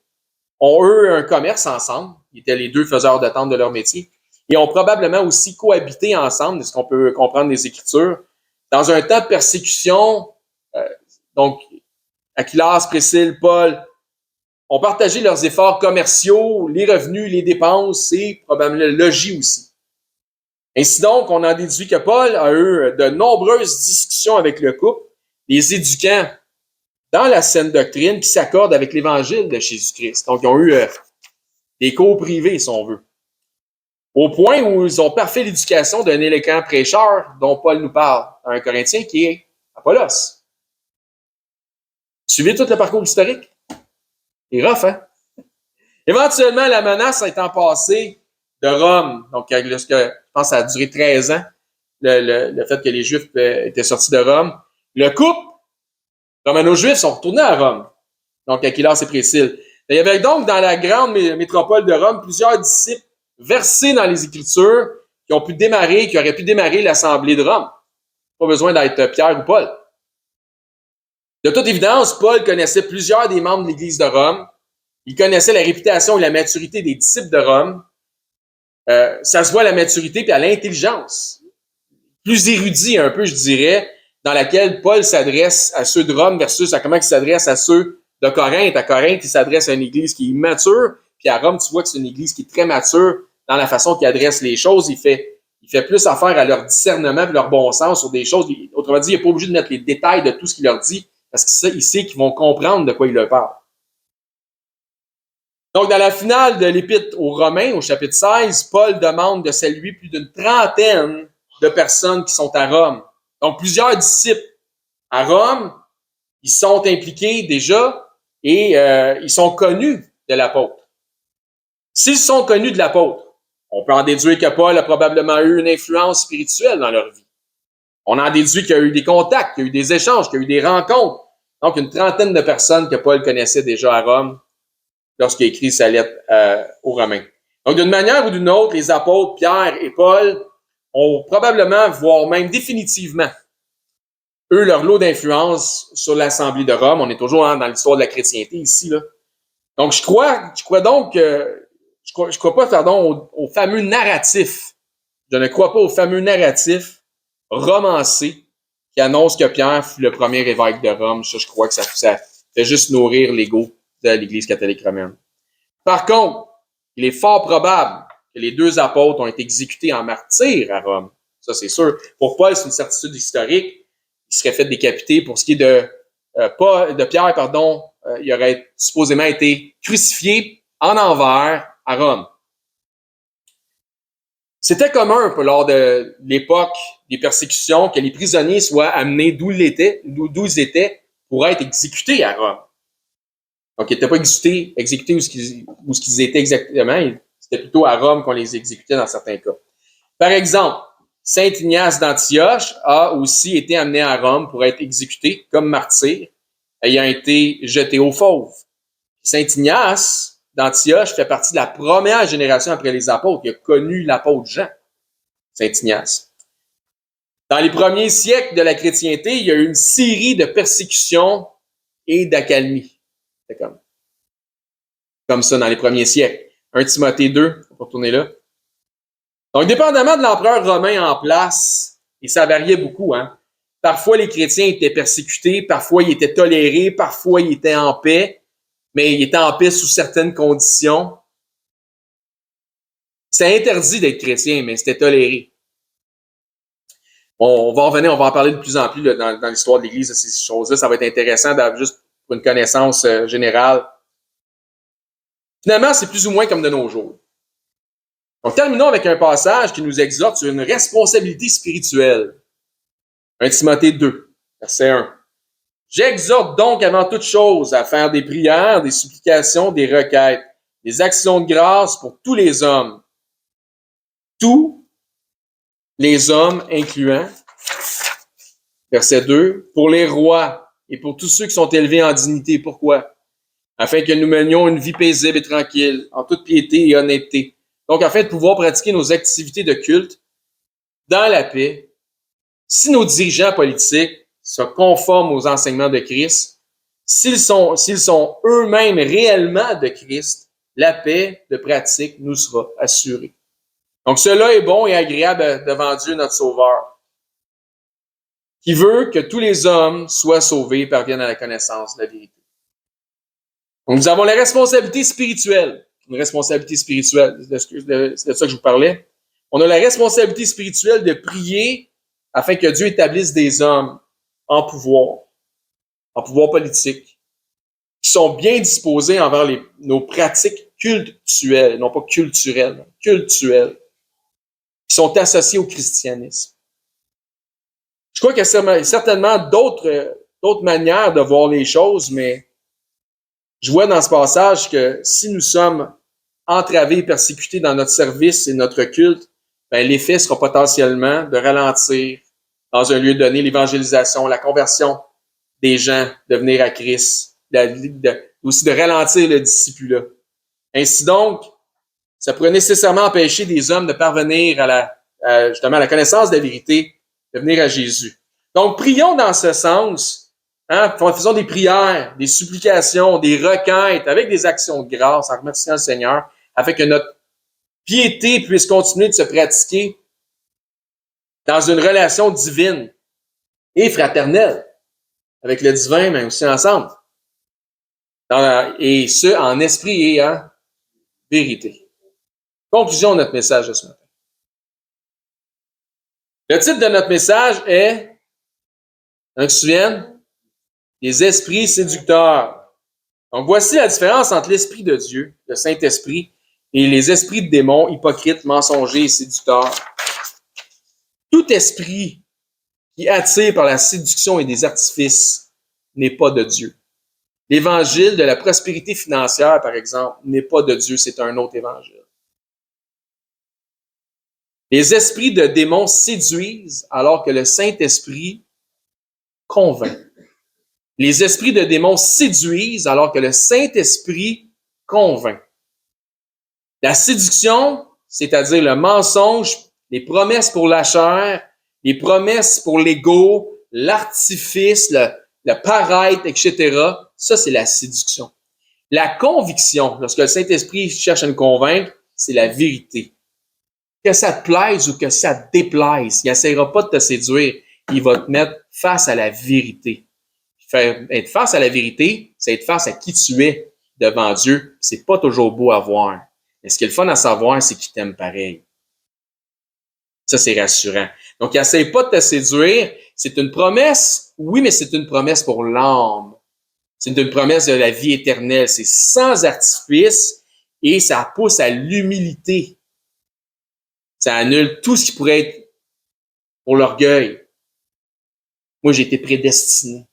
ont eu un commerce ensemble. Ils étaient les deux faiseurs de tentes de leur métier. Et ont probablement aussi cohabité ensemble, de ce qu'on peut comprendre des Écritures, dans un temps de persécution. Donc, Aquilas, Priscille, Paul ont partagé leurs efforts commerciaux, les revenus, les dépenses et probablement le logis aussi. Ainsi donc, on en déduit que Paul a eu de nombreuses discussions avec le couple, les éduquant dans la saine doctrine qui s'accorde avec l'Évangile de Jésus-Christ. Donc, ils ont eu des cours privés, si on veut. Au point où ils ont parfait l'éducation d'un éloquent prêcheur dont Paul nous parle, un Corinthien qui est Apollos. Suivez tout le parcours historique. C'est rough, hein? Éventuellement, la menace étant passée de Rome, donc je pense que ça a duré 13 ans, le fait que les Juifs étaient sortis de Rome. Le couple romano-juifs sont retournés à Rome, donc Aquilas et Priscille. Il y avait donc dans la grande métropole de Rome plusieurs disciples versés dans les Écritures qui auraient pu démarrer l'Assemblée de Rome. Pas besoin d'être Pierre ou Paul. De toute évidence, Paul connaissait plusieurs des membres de l'Église de Rome. Il connaissait la réputation et la maturité des disciples de Rome. Ça se voit à la maturité et à l'intelligence. Plus érudit un peu, je dirais, dans laquelle Paul s'adresse à ceux de Rome versus à comment il s'adresse à ceux de Corinthe. À Corinthe, il s'adresse à une église qui est immature, puis à Rome, tu vois que c'est une église qui est très mature dans la façon qu'il adresse les choses. Il fait plus affaire à leur discernement et leur bon sens sur des choses. Autrement dit, il n'est pas obligé de mettre les détails de tout ce qu'il leur dit, parce qu'il sait qu'ils vont comprendre de quoi il leur parle. Donc, dans la finale de l'Épître aux Romains, au chapitre 16, Paul demande de saluer plus d'une trentaine de personnes qui sont à Rome. Donc, plusieurs disciples à Rome, ils sont impliqués déjà et ils sont connus de l'apôtre. S'ils sont connus de l'apôtre, on peut en déduire que Paul a probablement eu une influence spirituelle dans leur vie. On en déduit qu'il y a eu des contacts, qu'il y a eu des échanges, qu'il y a eu des rencontres. Donc, une trentaine de personnes que Paul connaissait déjà à Rome lorsqu'il a écrit sa lettre aux Romains. Donc, d'une manière ou d'une autre, les apôtres Pierre et Paul ont probablement, voire même définitivement, eux, leur lot d'influence sur l'Assemblée de Rome. On est toujours dans l'histoire de la chrétienté ici, là. Donc, je crois pas, au fameux narratif. Je ne crois pas au fameux narratif romancé qui annonce que Pierre fut le premier évêque de Rome. Ça, je crois que ça fait juste nourrir l'ego de l'Église catholique romaine. Par contre, il est fort probable que les deux apôtres ont été exécutés en martyrs à Rome. Ça, c'est sûr. Pour Paul, c'est une certitude historique. Il serait fait décapiter. Pour ce qui est de Pierre, il aurait supposément été crucifié en envers à Rome. C'était commun lors de l'époque des persécutions que les prisonniers soient amenés d'où ils étaient pour être exécutés à Rome. Donc, ils n'étaient pas exécutés où ce qu'ils étaient exactement. C'était plutôt à Rome qu'on les exécutait dans certains cas. Par exemple, Saint Ignace d'Antioche a aussi été amené à Rome pour être exécuté comme martyr, ayant été jeté aux fauves. Saint Ignace d'Antioche fait partie de la première génération après les apôtres qui a connu l'apôtre Jean, Saint Ignace. Dans les premiers siècles de la chrétienté, il y a eu une série de persécutions et d'accalmies. C'est comme ça dans les premiers siècles. 1 Timothée 2, on va retourner là. Donc, dépendamment de l'empereur romain en place, et ça variait beaucoup, hein. Parfois, les chrétiens étaient persécutés, parfois, ils étaient tolérés, parfois, ils étaient en paix, mais ils étaient en paix sous certaines conditions. C'est interdit d'être chrétien, mais c'était toléré. On va en revenir, on va en parler de plus en plus là, dans l'histoire de l'Église de ces choses-là. Ça va être intéressant juste pour une connaissance générale. Finalement, c'est plus ou moins comme de nos jours. Donc, terminons avec un passage qui nous exhorte sur une responsabilité spirituelle. 1 Timothée 2, verset 1. J'exhorte donc avant toute chose à faire des prières, des supplications, des requêtes, des actions de grâce pour tous les hommes. Tous les hommes, incluant, verset 2, pour les rois et pour tous ceux qui sont élevés en dignité. Pourquoi? Afin que nous menions une vie paisible et tranquille, en toute piété et honnêteté. Donc, afin de pouvoir pratiquer nos activités de culte dans la paix, si nos dirigeants politiques se conforment aux enseignements de Christ, s'ils sont eux-mêmes réellement de Christ, la paix de pratique nous sera assurée. Donc, cela est bon et agréable devant Dieu, notre Sauveur, qui veut que tous les hommes soient sauvés et parviennent à la connaissance de la vérité. Donc, nous avons la responsabilité spirituelle. Une responsabilité spirituelle, c'est de ça que je vous parlais. On a la responsabilité spirituelle de prier afin que Dieu établisse des hommes en pouvoir politique, qui sont bien disposés envers nos pratiques cultuelles, non pas culturelles, cultuelles, qui sont associées au christianisme. Je crois qu'il y a certainement d'autres manières de voir les choses, mais je vois dans ce passage que si nous sommes entravés, persécutés dans notre service et notre culte, ben, l'effet sera potentiellement de ralentir dans un lieu donné l'évangélisation, la conversion des gens de venir à Christ, aussi de ralentir le discipulat. Ainsi donc, ça pourrait nécessairement empêcher des hommes de parvenir justement à la connaissance de la vérité, de venir à Jésus. Donc, prions dans ce sens, hein, faisons des prières, des supplications, des requêtes, avec des actions de grâce, en remerciant le Seigneur, afin que notre piété puisse continuer de se pratiquer dans une relation divine et fraternelle avec le divin, mais aussi ensemble. Et ce, en esprit et en vérité. Conclusion de notre message de ce matin. Le titre de notre message est, on se souvient, les esprits séducteurs. Donc, voici la différence entre l'esprit de Dieu, le Saint-Esprit, et les esprits de démons, hypocrites, mensongers et séducteurs. Tout esprit qui attire par la séduction et des artifices n'est pas de Dieu. L'évangile de la prospérité financière, par exemple, n'est pas de Dieu, c'est un autre évangile. Les esprits de démons séduisent alors que le Saint-Esprit convainc. Les esprits de démons séduisent alors que le Saint-Esprit convainc. La séduction, c'est-à-dire le mensonge les promesses pour la chair, les promesses pour l'ego, l'artifice, le paraître, etc. Ça, c'est la séduction. La conviction, lorsque le Saint-Esprit cherche à nous convaincre, c'est la vérité. Que ça te plaise ou que ça te déplaise, il n'essaiera pas de te séduire. Il va te mettre face à la vérité. Être face à la vérité, c'est être face à qui tu es devant Dieu. C'est pas toujours beau à voir. Mais ce qui est le fun à savoir, c'est qu'il t'aime pareil. Ça, c'est rassurant. Donc, il n'essaie pas de te séduire. C'est une promesse, oui, mais c'est une promesse pour l'âme. C'est une promesse de la vie éternelle. C'est sans artifice et ça pousse à l'humilité. Ça annule tout ce qui pourrait être pour l'orgueil. Moi, j'ai été prédestiné.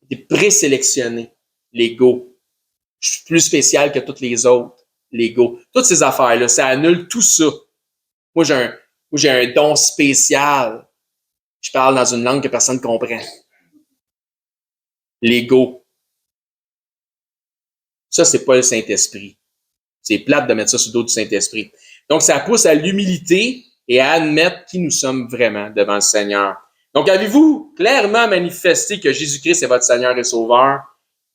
J'ai été présélectionné. L'ego. Je suis plus spécial que toutes les autres. L'ego. Toutes ces affaires-là, ça annule tout ça. Moi, j'ai un don spécial. Je parle dans une langue que personne ne comprend. L'ego. Ça, c'est pas le Saint-Esprit. C'est plate de mettre ça sur le dos du Saint-Esprit. Donc, ça pousse à l'humilité et à admettre qui nous sommes vraiment devant le Seigneur. Donc, avez-vous clairement manifesté que Jésus-Christ est votre Seigneur et Sauveur?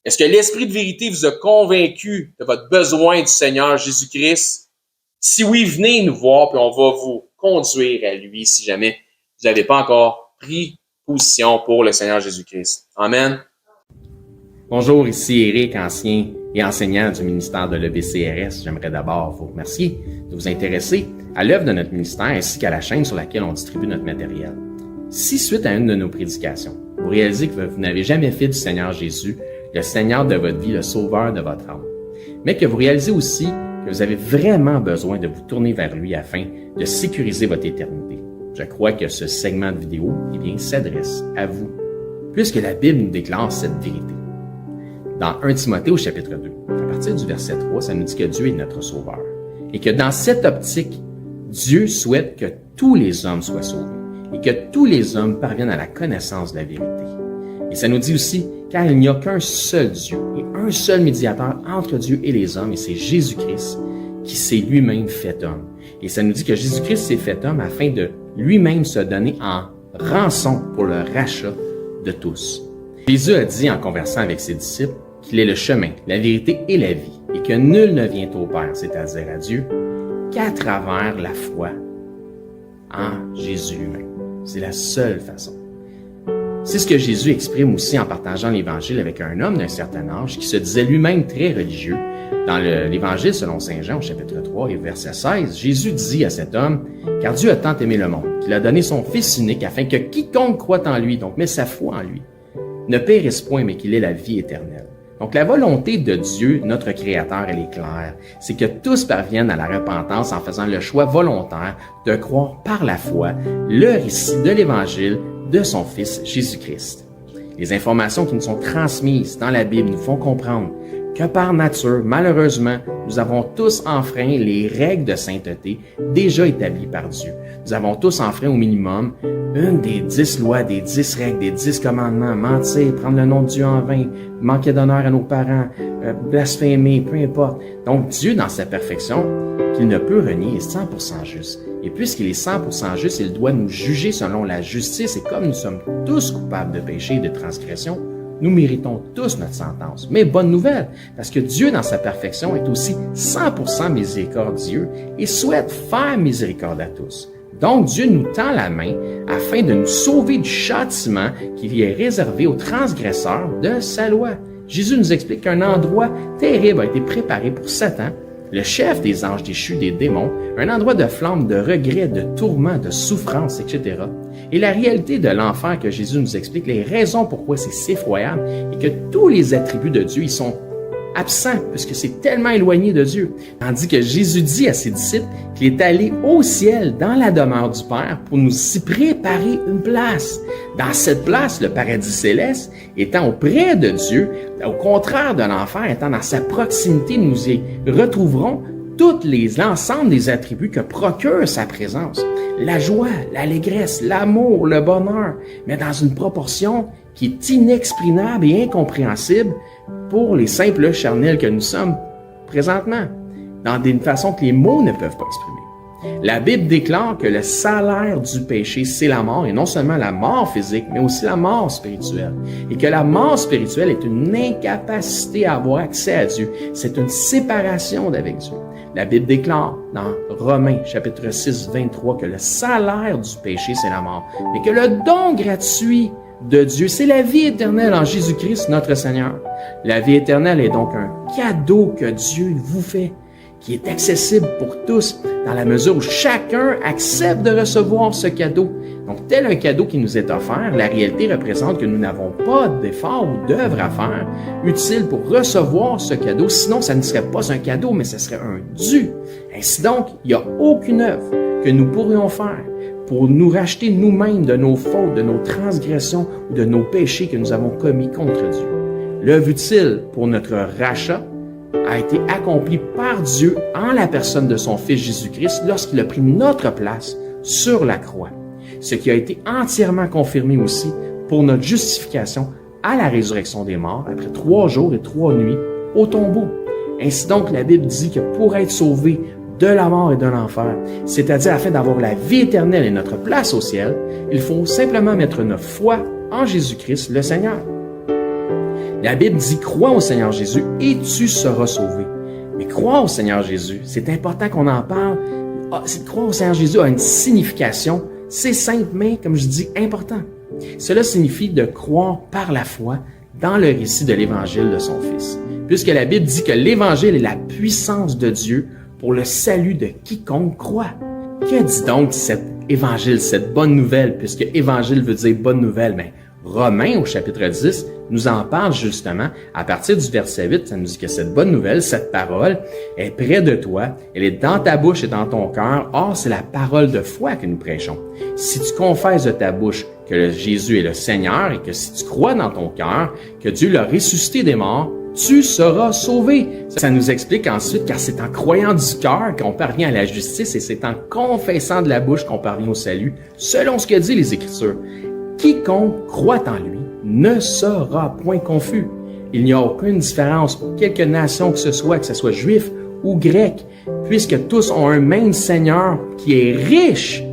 Est-ce que l'Esprit de vérité vous a convaincu de votre besoin du Seigneur Jésus-Christ? Si oui, venez nous voir, puis on va vous conduire à lui si jamais vous n'avez pas encore pris position pour le Seigneur Jésus-Christ. Amen. Bonjour, ici Éric, ancien et enseignant du ministère de l'EBCRS. J'aimerais d'abord vous remercier de vous intéresser à l'œuvre de notre ministère ainsi qu'à la chaîne sur laquelle on distribue notre matériel. Si, suite à une de nos prédications, vous réalisez que vous n'avez jamais fait du Seigneur Jésus le Seigneur de votre vie, le Sauveur de votre âme, mais que vous réalisez aussi que vous avez vraiment besoin de vous tourner vers lui afin de sécuriser votre éternité, je crois que ce segment de vidéo s'adresse à vous, puisque la Bible nous déclare cette vérité. Dans 1 Timothée au chapitre 2, à partir du verset 3, ça nous dit que Dieu est notre Sauveur et que dans cette optique, Dieu souhaite que tous les hommes soient sauvés et que tous les hommes parviennent à la connaissance de la vérité. Et ça nous dit aussi, car il n'y a qu'un seul Dieu et un seul médiateur entre Dieu et les hommes, et c'est Jésus-Christ qui s'est lui-même fait homme. Et ça nous dit que Jésus-Christ s'est fait homme afin de lui-même se donner en rançon pour le rachat de tous. Jésus a dit en conversant avec ses disciples qu'il est le chemin, la vérité et la vie, et que nul ne vient au Père, c'est-à-dire à Dieu, qu'à travers la foi en Jésus lui-même. C'est la seule façon. C'est ce que Jésus exprime aussi en partageant l'Évangile avec un homme d'un certain âge qui se disait lui-même très religieux. Dans l'Évangile selon Saint Jean, au chapitre 3 et verset 16, Jésus dit à cet homme « Car Dieu a tant aimé le monde, qu'il a donné son Fils unique, afin que quiconque croit en lui, donc met sa foi en lui, ne périsse point, mais qu'il ait la vie éternelle. » Donc la volonté de Dieu, notre Créateur, elle est claire. C'est que tous parviennent à la repentance en faisant le choix volontaire de croire par la foi le récit de l'Évangile de son Fils Jésus-Christ. Les informations qui nous sont transmises dans la Bible nous font comprendre que par nature, malheureusement, nous avons tous enfreint les règles de sainteté déjà établies par Dieu. Nous avons tous enfreint au minimum une des 10 lois, des 10 règles, des 10 commandements, mentir, prendre le nom de Dieu en vain, manquer d'honneur à nos parents, blasphémer, peu importe. Donc Dieu, dans sa perfection, qu'il ne peut renier, est 100% juste. Et puisqu'il est 100% juste, il doit nous juger selon la justice. Et comme nous sommes tous coupables de péché et de transgression, nous méritons tous notre sentence. Mais bonne nouvelle, parce que Dieu, dans sa perfection, est aussi 100% miséricordieux et souhaite faire miséricorde à tous. Donc, Dieu nous tend la main afin de nous sauver du châtiment qui est réservé aux transgresseurs de sa loi. Jésus nous explique qu'un endroit terrible a été préparé pour Satan, le chef des anges déchus, des démons, un endroit de flamme, de regret, de tourment, de souffrance, etc. Et la réalité de l'enfer que Jésus nous explique, les raisons pourquoi c'est si effroyable, et que tous les attributs de Dieu, ils sont absents, puisque c'est tellement éloigné de Dieu. Tandis que Jésus dit à ses disciples qu'il est allé au ciel, dans la demeure du Père, pour nous y préparer une place. Dans cette place, le paradis céleste, étant auprès de Dieu, au contraire de l'enfer, étant dans sa proximité, nous y retrouverons l'ensemble des attributs que procure sa présence. La joie, l'allégresse, l'amour, le bonheur, mais dans une proportion qui est inexprimable et incompréhensible pour les simples charnels que nous sommes présentement, dans une façon que les mots ne peuvent pas exprimer. La Bible déclare que le salaire du péché, c'est la mort, et non seulement la mort physique, mais aussi la mort spirituelle. Et que la mort spirituelle est une incapacité à avoir accès à Dieu. C'est une séparation d'avec Dieu. La Bible déclare dans Romains chapitre 6, 23 que le salaire du péché, c'est la mort, mais que le don gratuit de Dieu, c'est la vie éternelle en Jésus-Christ, notre Seigneur. La vie éternelle est donc un cadeau que Dieu vous fait, qui est accessible pour tous, dans la mesure où chacun accepte de recevoir ce cadeau. Donc, tel un cadeau qui nous est offert, la réalité représente que nous n'avons pas d'effort ou d'œuvre à faire utile pour recevoir ce cadeau. Sinon, ça ne serait pas un cadeau, mais ce serait un dû. Ainsi donc, il n'y a aucune œuvre que nous pourrions faire pour nous racheter nous-mêmes de nos fautes, de nos transgressions ou de nos péchés que nous avons commis contre Dieu. L'œuvre utile pour notre rachat a été accomplie par Dieu en la personne de son Fils Jésus-Christ lorsqu'il a pris notre place sur la croix. Ce qui a été entièrement confirmé aussi pour notre justification à la résurrection des morts après 3 jours et 3 nuits au tombeau. Ainsi donc, la Bible dit que pour être sauvé de la mort et de l'enfer, c'est-à-dire afin d'avoir la vie éternelle et notre place au ciel, il faut simplement mettre notre foi en Jésus-Christ, le Seigneur. La Bible dit « Crois au Seigneur Jésus et tu seras sauvé ». Mais croire au Seigneur Jésus, c'est important qu'on en parle. Croire au Seigneur Jésus a une signification. C'est simple, mais, comme je dis, important. Cela signifie de croire par la foi dans le récit de l'Évangile de son Fils. Puisque la Bible dit que l'Évangile est la puissance de Dieu pour le salut de quiconque croit. Que dit donc cet Évangile, cette bonne nouvelle, puisque Évangile veut dire bonne nouvelle? Mais Romains, au chapitre 10, nous en parle justement. À partir du verset 8, ça nous dit que cette bonne nouvelle, cette parole, est près de toi, elle est dans ta bouche et dans ton cœur. Or, c'est la parole de foi que nous prêchons. Si tu confesses de ta bouche que Jésus est le Seigneur et que si tu crois dans ton cœur que Dieu l'a ressuscité des morts, tu seras sauvé. Ça nous explique ensuite, car c'est en croyant du cœur qu'on parvient à la justice et c'est en confessant de la bouche qu'on parvient au salut, selon ce que dit les Écritures. Quiconque croit en lui ne sera point confus. Il n'y a aucune différence pour quelque nation que ce soit juif ou grec, puisque tous ont un même Seigneur qui est riche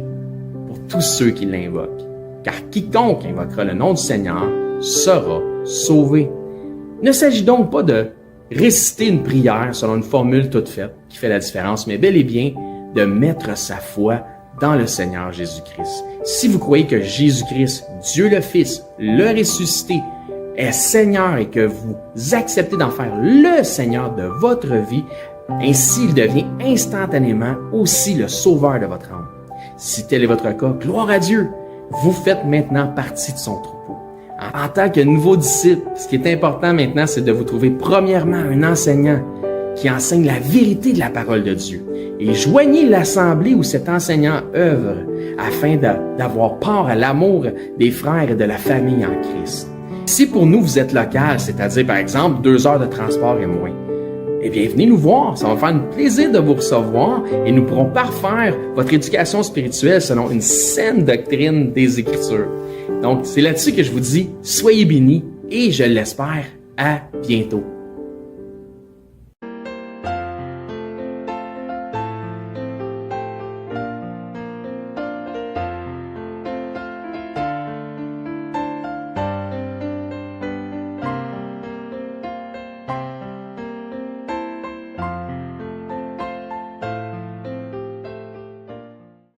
pour tous ceux qui l'invoquent. Car quiconque invoquera le nom du Seigneur sera sauvé. Il ne s'agit donc pas de réciter une prière selon une formule toute faite qui fait la différence, mais bel et bien de mettre sa foi dans le Seigneur Jésus-Christ. Si vous croyez que Jésus-Christ, Dieu le Fils, le ressuscité, est Seigneur et que vous acceptez d'en faire le Seigneur de votre vie, ainsi il devient instantanément aussi le sauveur de votre âme. Si tel est votre cas, gloire à Dieu, vous faites maintenant partie de son troupeau. En tant que nouveau disciple, ce qui est important maintenant, c'est de vous trouver premièrement un enseignant qui enseigne la vérité de la parole de Dieu. Et joignez l'assemblée où cet enseignant œuvre afin d'avoir part à l'amour des frères et de la famille en Christ. Si pour nous vous êtes local, c'est-à-dire par exemple 2 heures de transport et moins, eh bien venez nous voir, ça va me faire un plaisir de vous recevoir et nous pourrons parfaire votre éducation spirituelle selon une saine doctrine des Écritures. Donc c'est là-dessus que je vous dis, soyez bénis et je l'espère, à bientôt.